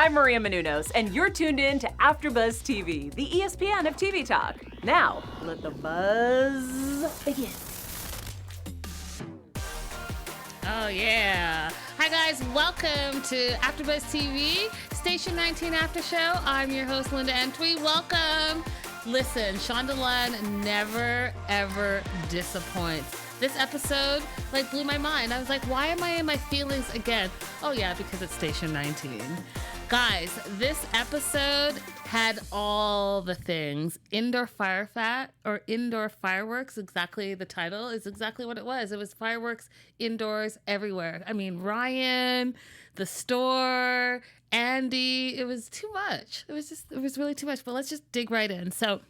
I'm Maria Menounos, and you're tuned in to AfterBuzz TV, the ESPN of TV talk. Now, let the buzz begin. Oh, yeah. Hi, guys. Welcome to AfterBuzz TV, Station 19 After Show. I'm your host, Linda Antwi. Welcome. Listen, Shondaland never, ever disappoints. This episode, blew my mind. I was like, why am I in my feelings again? Oh, yeah, because it's Station 19. Guys, this episode had all the things. Indoor fireworks, exactly the title is exactly what it was. It was fireworks indoors everywhere. I mean, Ryan, the store, Andy, it was too much. It was really too much, but let's just dig right in. So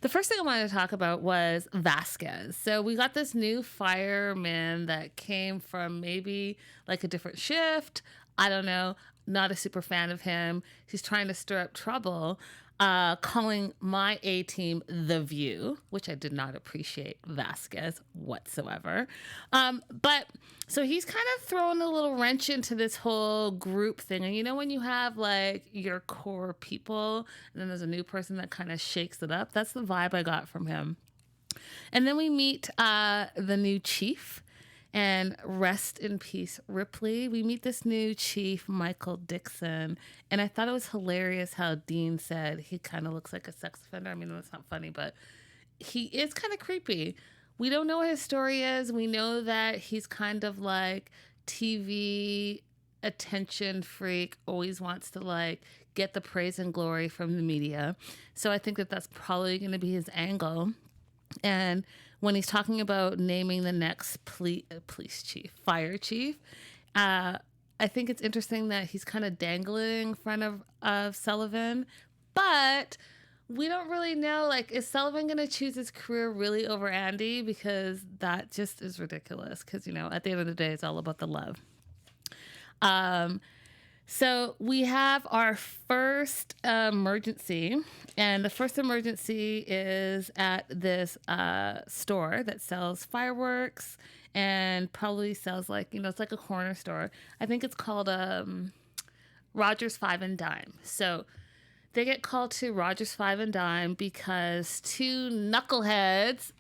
the first thing I wanted to talk about was Vasquez. So we got this new fireman that came from maybe like a different shift. I don't know. Not a super fan of him. He's trying to stir up trouble, calling my A-team The View, which I did not appreciate Vasquez whatsoever. But so he's kind of throwing a little wrench into this whole group thing. And you know when you have like your core people and then there's a new person that kind of shakes it up? That's the vibe I got from him. And then we meet the new chief. And rest in peace, Ripley. We meet this new chief, Michael Dixon. And I thought it was hilarious how Dean said he kind of looks like a sex offender. I mean, that's not funny, but he is kind of creepy. We don't know what his story is. We know that he's kind of like TV attention freak, always wants to get the praise and glory from the media. So I think that that's probably going to be his angle. And when he's talking about naming the next police chief, fire chief, I think it's interesting that he's kind of dangling in front of Sullivan. But we don't really know, is Sullivan going to choose his career really over Andy? Because that just is ridiculous. Because, at the end of the day, it's all about the love. So we have our first emergency, and the first emergency is at this store that sells fireworks and probably sells it's like a corner store. I think it's called Rogers 5 and Dime. So they get called to Rogers 5 and Dime because two knuckleheads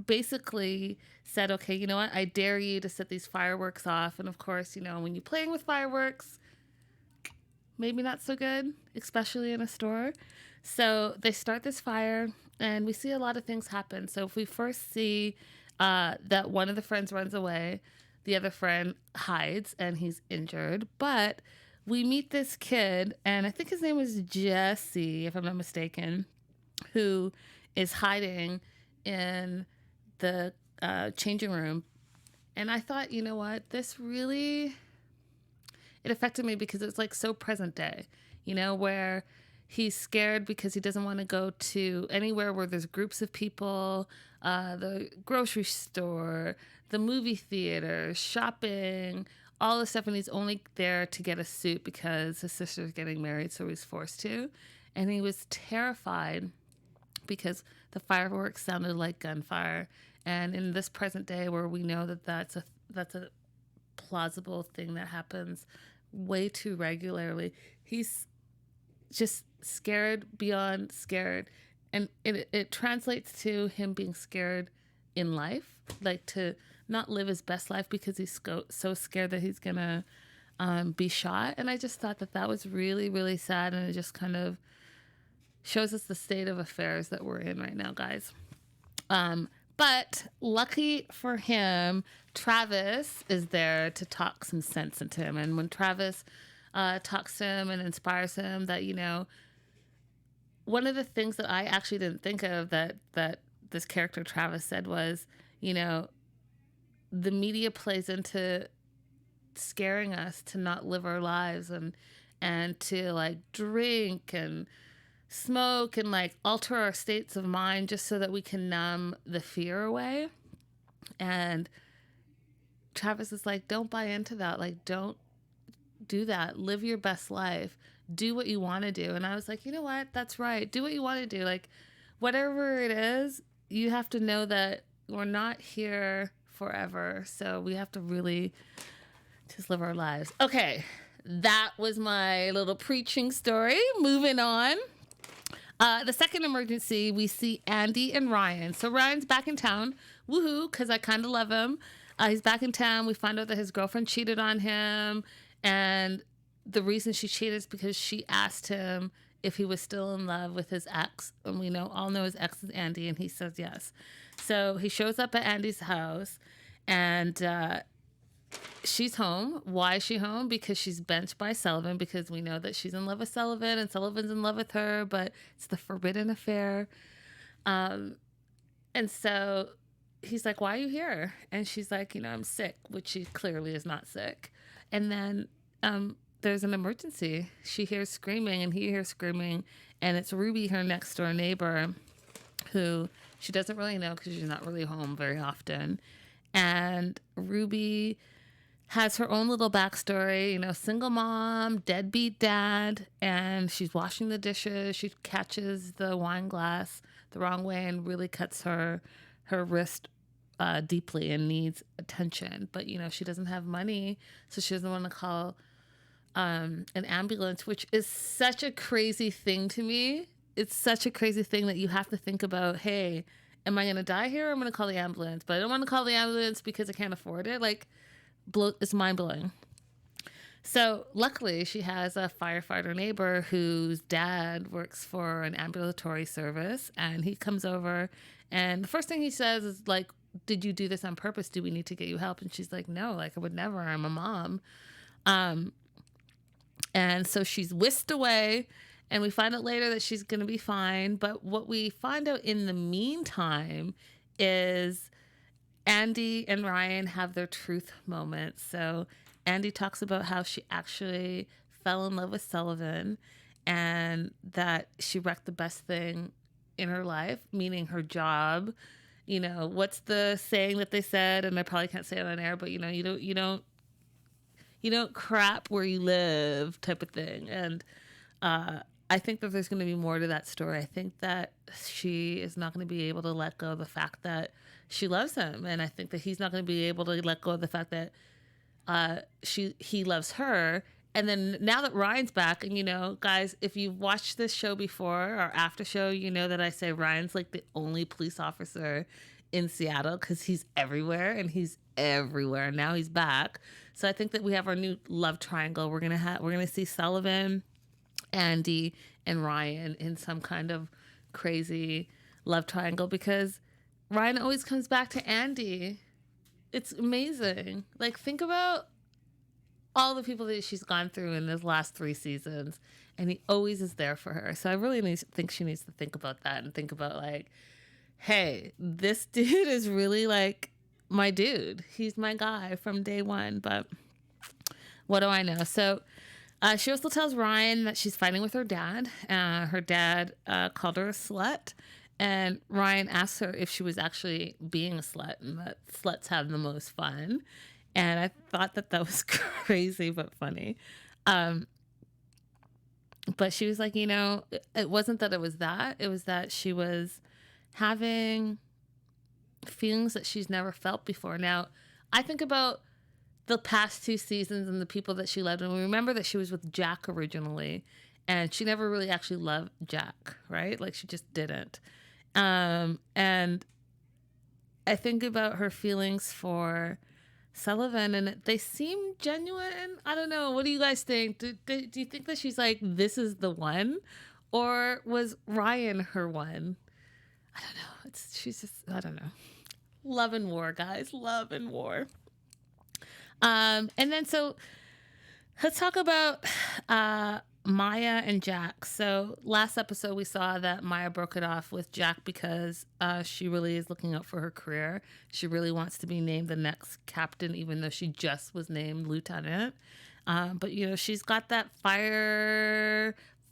basically said, okay, you know what? I dare you to set these fireworks off. And of course, when you're playing with fireworks, maybe not so good, especially in a store. So they start this fire and we see a lot of things happen. So if we first see that one of the friends runs away, the other friend hides and he's injured. But we meet this kid, and I think his name is Jesse, if I'm not mistaken, who is hiding in the changing room. And I thought, you know what, it affected me because it's so present day, where he's scared because he doesn't want to go to anywhere where there's groups of people, the grocery store, the movie theater, shopping, all this stuff. And he's only there to get a suit because his sister's getting married, so he's forced to. And he was terrified because the fireworks sounded like gunfire. And in this present day where we know that that's a plausible thing that happens way too regularly, he's just scared beyond scared. And it translates to him being scared in life, to not live his best life because he's so scared that he's going to be shot. And I just thought that was really, really sad. And it just kind of shows us the state of affairs that we're in right now, guys. But lucky for him, Travis is there to talk some sense into him. And when Travis talks to him and inspires him, that, one of the things that I actually didn't think of that this character Travis said was, the media plays into scaring us to not live our lives and to drink and smoke and alter our states of mind just so that we can numb the fear away. And Travis is don't buy into that. Don't do that. Live your best life. Do what you want to do. And I was like, you know what? That's right. Do what you want to do. Whatever it is, you have to know that we're not here forever. So we have to really just live our lives. Okay. that was my little preaching story. Moving on. The second emergency, we see Andy and Ryan. So Ryan's back in town. Woohoo, because I kind of love him. He's back in town. We find out that his girlfriend cheated on him. And the reason she cheated is because she asked him if he was still in love with his ex. And we all know his ex is Andy, and he says yes. So he shows up at Andy's house, and she's home. Why is she home? Because she's benched by Sullivan, because we know that she's in love with Sullivan and Sullivan's in love with her, but it's the forbidden affair. And so he's like, why are you here? And she's like, I'm sick, which she clearly is not sick. And then there's an emergency. She hears screaming and he hears screaming, and it's Ruby, her next door neighbor, who she doesn't really know because she's not really home very often. And Ruby has her own little backstory, single mom, deadbeat dad, and she's washing the dishes. She catches the wine glass the wrong way and really cuts her wrist deeply and needs attention. But, she doesn't have money, so she doesn't want to call an ambulance, which is such a crazy thing to me. It's such a crazy thing that you have to think about, hey, am I going to die here, or am I going to call the ambulance? But I don't want to call the ambulance because I can't afford it. It's mind-blowing. So luckily she has a firefighter neighbor whose dad works for an ambulatory service, and he comes over, and the first thing he says is did you do this on purpose? Do we need to get you help? And she's like, no, I would never. I'm a mom. And so she's whisked away, and we find out later that she's going to be fine. But what we find out in the meantime is Andy and Ryan have their truth moment. So Andy talks about how she actually fell in love with Sullivan, and that she wrecked the best thing in her life, meaning her job. What's the saying that they said? And I probably can't say it on air, but you don't crap where you live, type of thing. And I think that there's going to be more to that story. I think that she is not going to be able to let go of the fact that she loves him, and I think that he's not going to be able to let go of the fact that he loves her. And then now that Ryan's back, and guys, if you've watched this show before, or after show, you know that I say Ryan's the only police officer in Seattle because he's everywhere, and he's everywhere. Now he's back. So I think that we have our new love triangle. We're gonna see Sullivan, Andy, and Ryan in some kind of crazy love triangle, because Ryan always comes back to Andy. It's amazing. Think about all the people that she's gone through in those last 3 seasons, and he always is there for her. So I really think she needs to think about that, and think about hey, this dude is really my dude. He's my guy from day one. But what do I know? So she also tells Ryan that she's fighting with her dad. Her dad called her a slut. And Ryan asks her if she was actually being a slut, and that sluts have the most fun. And I thought that was crazy but funny. But she was like, it wasn't that it was that. It was that she was having feelings that she's never felt before. Now, I think about the past 2 seasons and the people that she loved. And we remember that she was with Jack originally, and she never really actually loved Jack, right? She just didn't. And I think about her feelings for Sullivan, and they seem genuine. I don't know. What do you guys think? Do you think that she's this is the one, or was Ryan her one? I don't know. She's just, I don't know. Love and war, guys. Love and war. And then so let's talk about Maya and Jack. So last episode we saw that Maya broke it off with Jack because she really is looking out for her career. She really wants to be named the next captain, even though she just was named lieutenant. But she's got that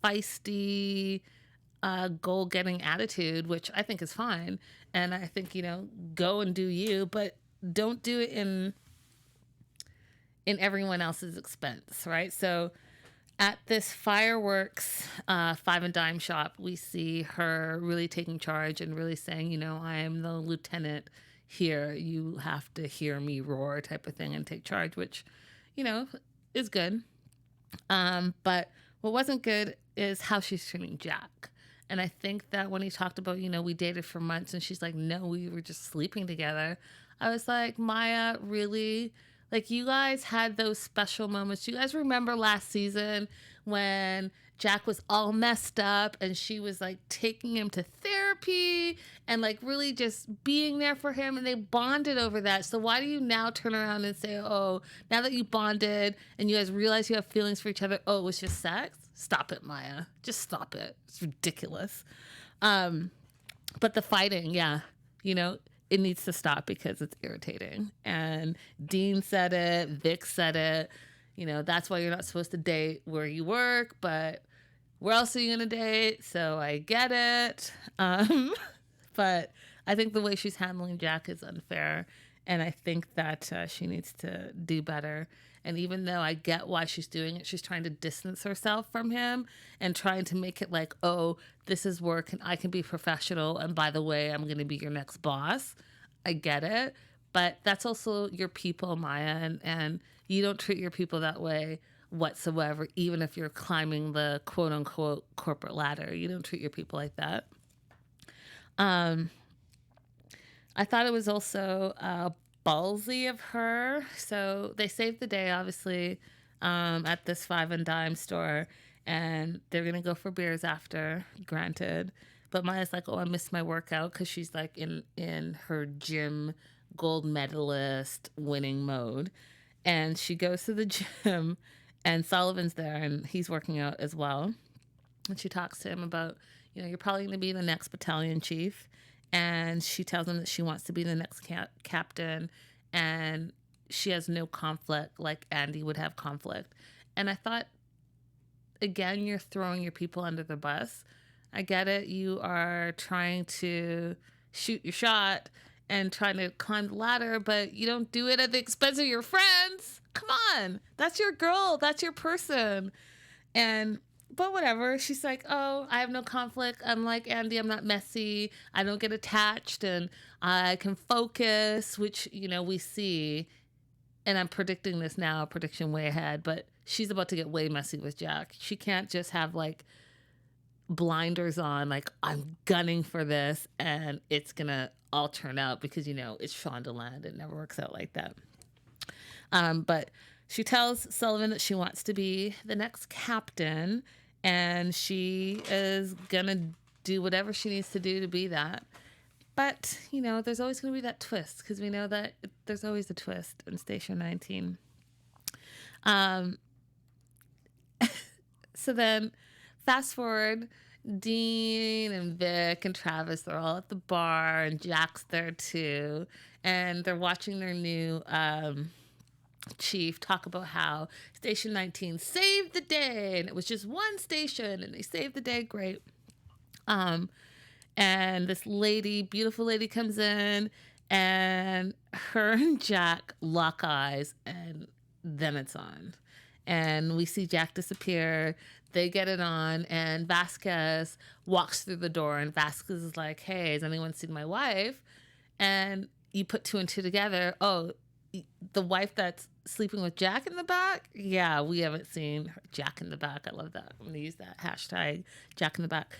feisty goal-getting attitude, which I think is fine. And I think, go and do you, but don't do it in everyone else's expense, right? So at this fireworks 5 and dime shop, we see her really taking charge and really saying, I am the lieutenant here. You have to hear me roar, type of thing, and take charge, which, is good. But what wasn't good is how she's treating Jack. And I think that when he talked about, we dated for months and she's like, no, we were just sleeping together. I was like, Maya, really? Like, you guys had those special moments. You guys remember last season when Jack was all messed up and she was like taking him to therapy and like really just being there for him, and they bonded over that. So why do you now turn around and say, oh, now that you bonded and you guys realize you have feelings for each other, oh, it was just sex? Stop it, Maya. Just stop it. It's ridiculous. But the fighting, yeah, it needs to stop because it's irritating. And Dean said it, Vic said it. That's why you're not supposed to date where you work, but where else are you going to date? So I get it. But I think the way she's handling Jack is unfair. And I think that she needs to do better. And even though I get why she's doing it, she's trying to distance herself from him and trying to make it like, oh, this is work and I can be professional. And by the way, I'm going to be your next boss. I get it. But that's also your people, Maya. And you don't treat your people that way whatsoever, even if you're climbing the quote unquote corporate ladder. You don't treat your people like that. I thought it was also ballsy of her. So they saved the day, obviously, at this Five and Dime store, and they're gonna go for beers after. Granted, but Maya's like, "Oh, I missed my workout," because she's like in her gym gold medalist winning mode, and she goes to the gym, and Sullivan's there, and he's working out as well, and she talks to him about, you're probably gonna be the next battalion chief. And she tells him that she wants to be the next captain, and she has no conflict like Andy would have conflict. And I thought, again, you're throwing your people under the bus. I get it. You are trying to shoot your shot and trying to climb the ladder, but you don't do it at the expense of your friends. Come on. That's your girl. That's your person. But whatever. She's like, oh, I have no conflict. I'm like Andy. I'm not messy. I don't get attached, and I can focus, which, we see. And I'm predicting this now, prediction way ahead, but she's about to get way messy with Jack. She can't just have like blinders on, like, I'm gunning for this and it's going to all turn out because, it's Shondaland. It never works out like that. But she tells Sullivan that she wants to be the next captain, and she is going to do whatever she needs to do to be that. But, there's always going to be that twist, because we know that there's always a twist in Station 19. So then, fast forward, Dean and Vic and Travis, they're all at the bar, and Jack's there too. And they're watching their new chief talk about how Station 19 saved the day, and it was just one station and they saved the day. Great. And this lady, beautiful lady, comes in, and her and Jack lock eyes, and then it's on. And we see Jack disappear. They get it on, and Vasquez walks through the door, and Vasquez is like, hey, has anyone seen my wife? And you put two and two together. Oh, the wife that's sleeping with Jack in the back? Yeah, we haven't seen Jack in the back. I love that. I'm going to use that hashtag, Jack in the back.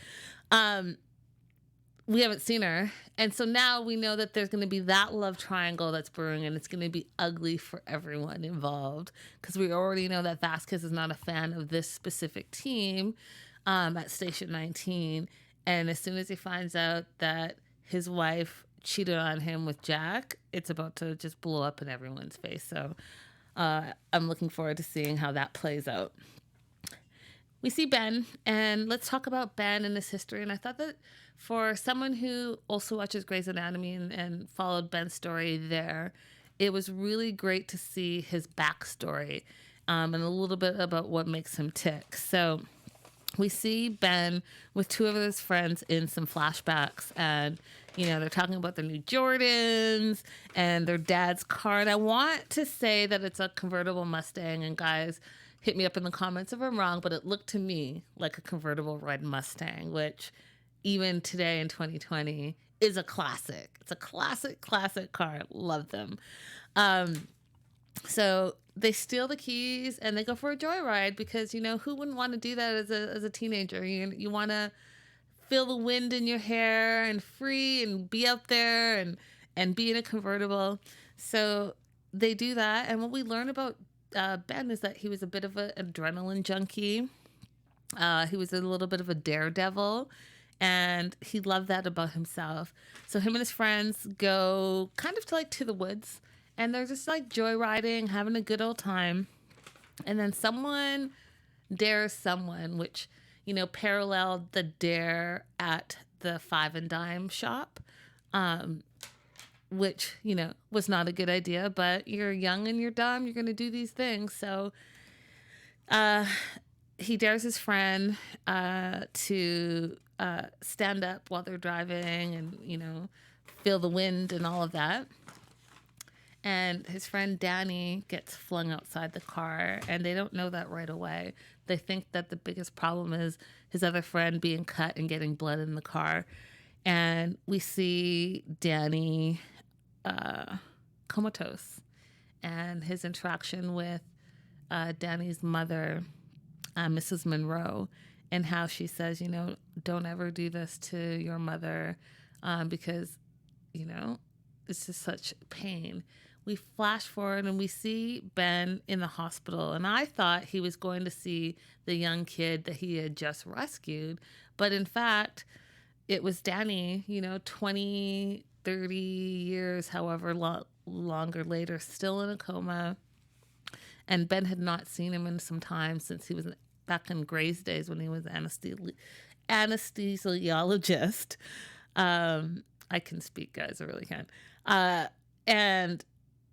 We haven't seen her. And so now we know that there's going to be that love triangle that's brewing, and it's going to be ugly for everyone involved, because we already know that Vasquez is not a fan of this specific team at Station 19. And as soon as he finds out that his wife cheated on him with Jack, it's about to just blow up in everyone's face. So I'm looking forward to seeing how that plays out. We see Ben, and let's talk about Ben and his history. And I thought that for someone who also watches Grey's Anatomy and followed Ben's story there, it was really great to see his backstory and a little bit about what makes him tick. So we see Ben with two of his friends in some flashbacks, and they're talking about their new Jordans and their dad's car. And I want to say that it's a convertible Mustang, and guys, hit me up in the comments if I'm wrong, but it looked to me like a convertible red Mustang, which even today in 2020 is a classic. It's a classic car. Love them. So they steal the keys and they go for a joyride because, who wouldn't want to do that as a teenager? You want to feel the wind in your hair and free and be out there and be in a convertible. So they do that. And what we learn about Ben is that he was a bit of an adrenaline junkie. He was a little bit of a daredevil, and he loved that about himself. So him and his friends go kind of to the woods, and they're just like joyriding, having a good old time. And then someone dares someone, which, paralleled the dare at the Five and Dime shop, which, was not a good idea, but you're young and you're dumb. You're going to do these things. So he dares his friend to stand up while they're driving and, feel the wind and all of that. And his friend Danny gets flung outside the car, and they don't know that right away. They think that the biggest problem is his other friend being cut and getting blood in the car. And we see Danny comatose, and his interaction with Danny's mother, Mrs. Monroe, and how she says, don't ever do this to your mother because, it's just such pain. We flash forward and we see Ben in the hospital, and I thought he was going to see the young kid that he had just rescued, but in fact, it was Danny, 20, 30 years, however longer later, still in a coma, and Ben had not seen him in some time since he was back in Gray's days when he was anesthesiologist. I can speak, guys, I really can. And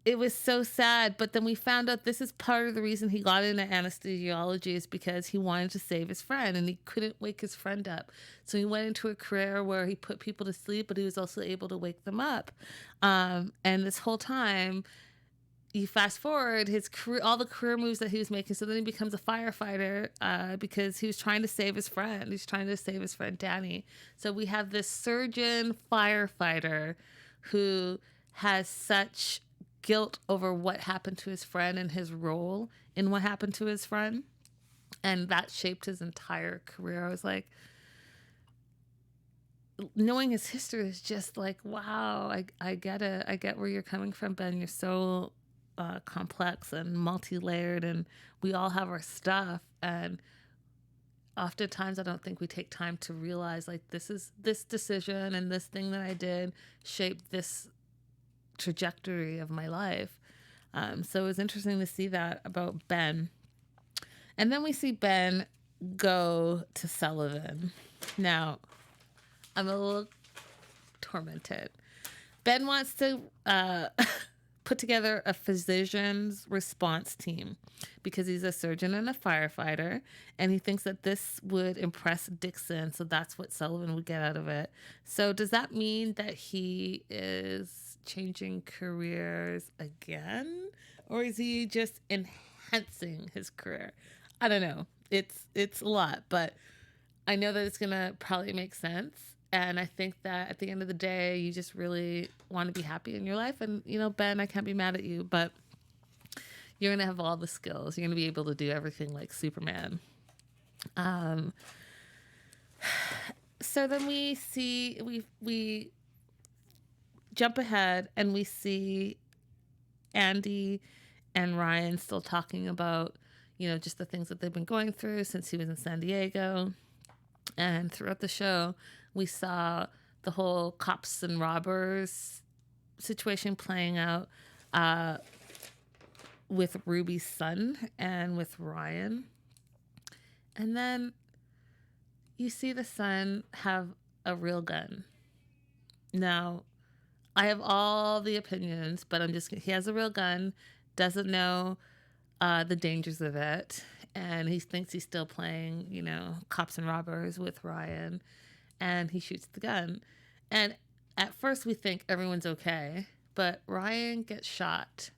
it was so sad, but then we found out this is part of the reason he got into anesthesiology is because he wanted to save his friend and he couldn't wake his friend up. So he went into a career where he put people to sleep, but he was also able to wake them up. And this whole time, you fast forward his career, all the career moves that he was making. So then he becomes a firefighter because he was trying to save his friend. He's trying to save his friend Danny. So we have this surgeon firefighter who has such guilt over what happened to his friend and his role in what happened to his friend. And that shaped his entire career. I was like, knowing his history is just like, wow, I get it. I get where you're coming from, Ben. You're so complex and multi-layered, and we all have our stuff. And oftentimes I don't think we take time to realize like this decision and this thing that I did shaped this trajectory of my life. So it was interesting to see that about Ben. And then we see Ben go to Sullivan. Now, I'm a little tormented. Ben wants to put together a physician's response team because he's a surgeon and a firefighter, and he thinks that this would impress Dixon, so that's what Sullivan would get out of it. So does that mean that he is changing careers again, or is he just enhancing his career? I don't know. It's a lot, but I know that it's gonna probably make sense. And I think that at the end of the day, you just really want to be happy in your life. And, Ben, I can't be mad at you, but you're going to have all the skills. You're going to be able to do everything like Superman. So then we jump ahead and we see Andy and Ryan still talking about, just the things that they've been going through since he was in San Diego. And throughout the show, we saw the whole cops and robbers situation playing out with Ruby's son and with Ryan. And then you see the son have a real gun. Now, I have all the opinions, but he has a real gun, doesn't know the dangers of it, and he thinks he's still playing, cops and robbers with Ryan, and he shoots the gun. And at first we think everyone's okay, but Ryan gets shot,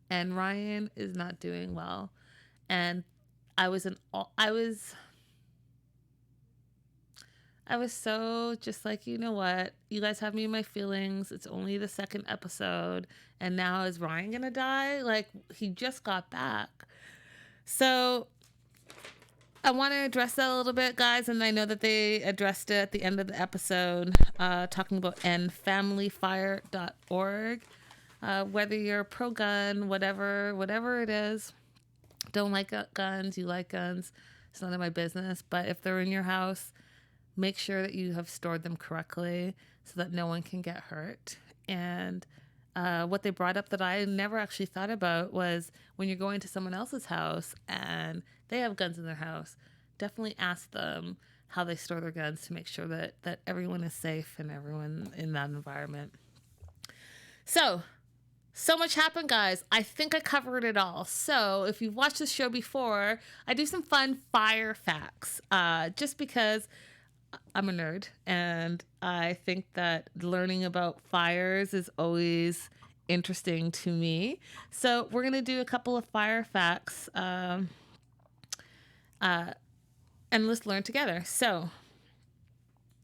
and Ryan is not doing well. And I was I was so just like, you know what? You guys have me in my feelings. It's only the second episode. And now is Ryan going to die? Like, he just got back. So I want to address that a little bit, guys. And I know that they addressed it at the end of the episode, talking about endfamilyfire.org. Whether you're pro-gun, whatever it is, don't like guns, you like guns, it's none of my business. But if they're in your house, make sure that you have stored them correctly so that no one can get hurt. And what they brought up that I never actually thought about was when you're going to someone else's house and they have guns in their house, definitely ask them how they store their guns to make sure that everyone is safe and everyone in that environment. So much happened, guys. I think I covered it all. So if you've watched this show before, I do some fun fire facts just because I'm a nerd and I think that learning about fires is always interesting to me. So we're going to do a couple of fire facts and let's learn together. So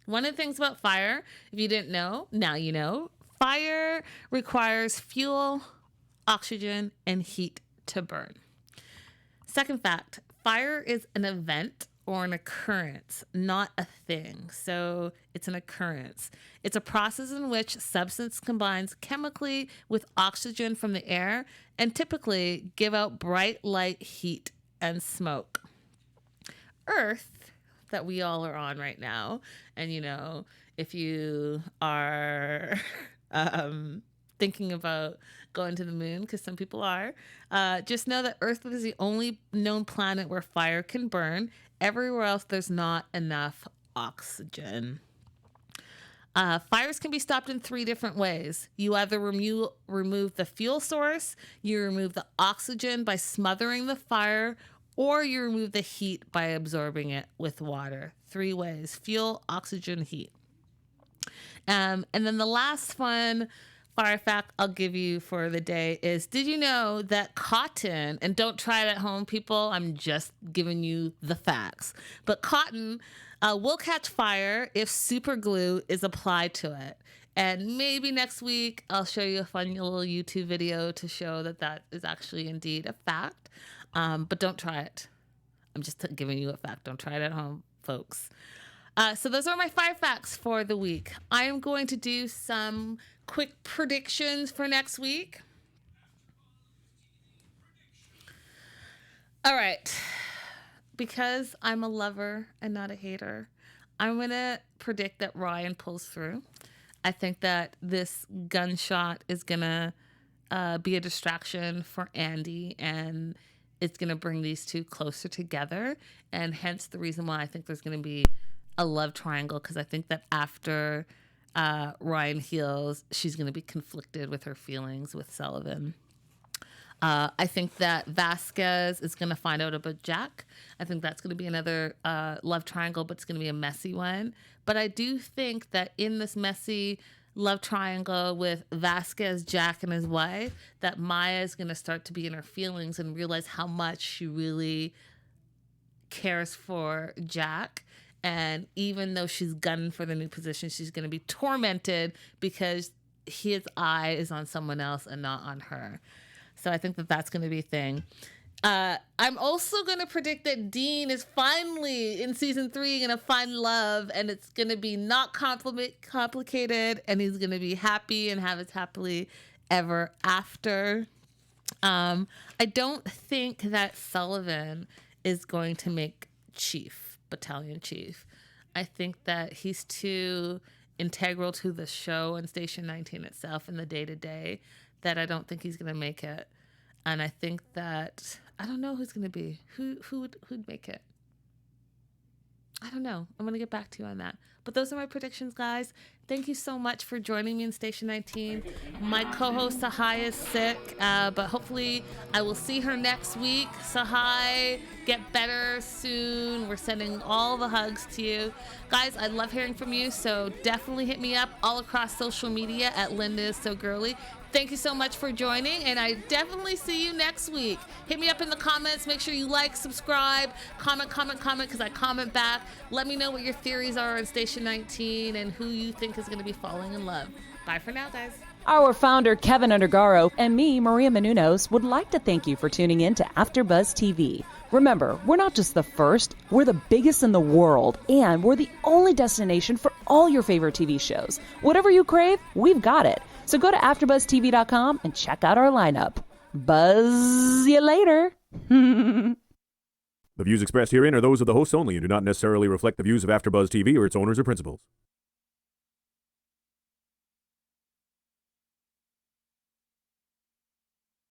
one of the things about fire, if you didn't know, now you know. Fire requires fuel, oxygen, and heat to burn. Second fact, fire is an event or an occurrence, not a thing. So it's an occurrence. It's a process in which substance combines chemically with oxygen from the air and typically give out bright light, heat, and smoke. Earth, that we all are on right now, and you know, if you are thinking about going to the moon, because some people are, just know that Earth is the only known planet where fire can burn. Everywhere else, there's not enough oxygen. Fires can be stopped in 3 different ways. You either remove the fuel source, you remove the oxygen by smothering the fire, or you remove the heat by absorbing it with water. 3 ways: fuel, oxygen, heat. And then the last fun fire fact I'll give you for the day is, did you know that cotton, and don't try it at home, people, I'm just giving you the facts, but cotton will catch fire if super glue is applied to it. And maybe next week I'll show you a fun little YouTube video to show that is actually indeed a fact. But don't try it. I'm just giving you a fact. Don't try it at home, folks. So those are my 5 facts for the week. I am going to do some quick predictions for next week. All right. Because I'm a lover and not a hater, I'm going to predict that Ryan pulls through. I think that this gunshot is going to be a distraction for Andy, and it's going to bring these two closer together. And hence the reason why I think there's going to be a love triangle, because I think that after Ryan heals, she's going to be conflicted with her feelings with Sullivan. I think that Vasquez is going to find out about Jack. I think that's going to be another love triangle, but it's going to be a messy one. But I do think that in this messy love triangle with Vasquez, Jack, and his wife, that Maya is going to start to be in her feelings and realize how much she really cares for Jack. And even though she's gunning for the new position, she's going to be tormented because his eye is on someone else and not on her. So I think that that's going to be a thing. I'm also going to predict that Dean is finally in season 3 going to find love, and it's going to be not complicated, and he's going to be happy and have his happily ever after. I don't think that Sullivan is going to make battalion chief. I think that he's too integral to the show and Station 19 itself and the day-to-day that I don't think he's going to make it. And I think that I don't know who's going to be. Who'd make it? I don't know. I'm going to get back to you on that. But those are my predictions, guys. Thank you so much for joining me in Station 19. My co-host Sahai is sick, but hopefully I will see her next week. Sahai, get better soon. We're sending all the hugs to you. Guys, I love hearing from you, so definitely hit me up all across social media at Linda is So Girly. Thank you so much for joining, and I definitely see you next week. Hit me up in the comments. Make sure you like, subscribe, comment, because I comment back. Let me know what your theories are on Station 19 and who you think is going to be falling in love. Bye for now, guys. Our founder, Keven Undergaro, and me, Maria Menounos, would like to thank you for tuning in to AfterBuzz TV. Remember, we're not just the first, we're the biggest in the world, and we're the only destination for all your favorite TV shows. Whatever you crave, we've got it. So go to AfterBuzzTV.com and check out our lineup. Buzz you later. The views expressed herein are those of the hosts only and do not necessarily reflect the views of AfterBuzz TV or its owners or principals.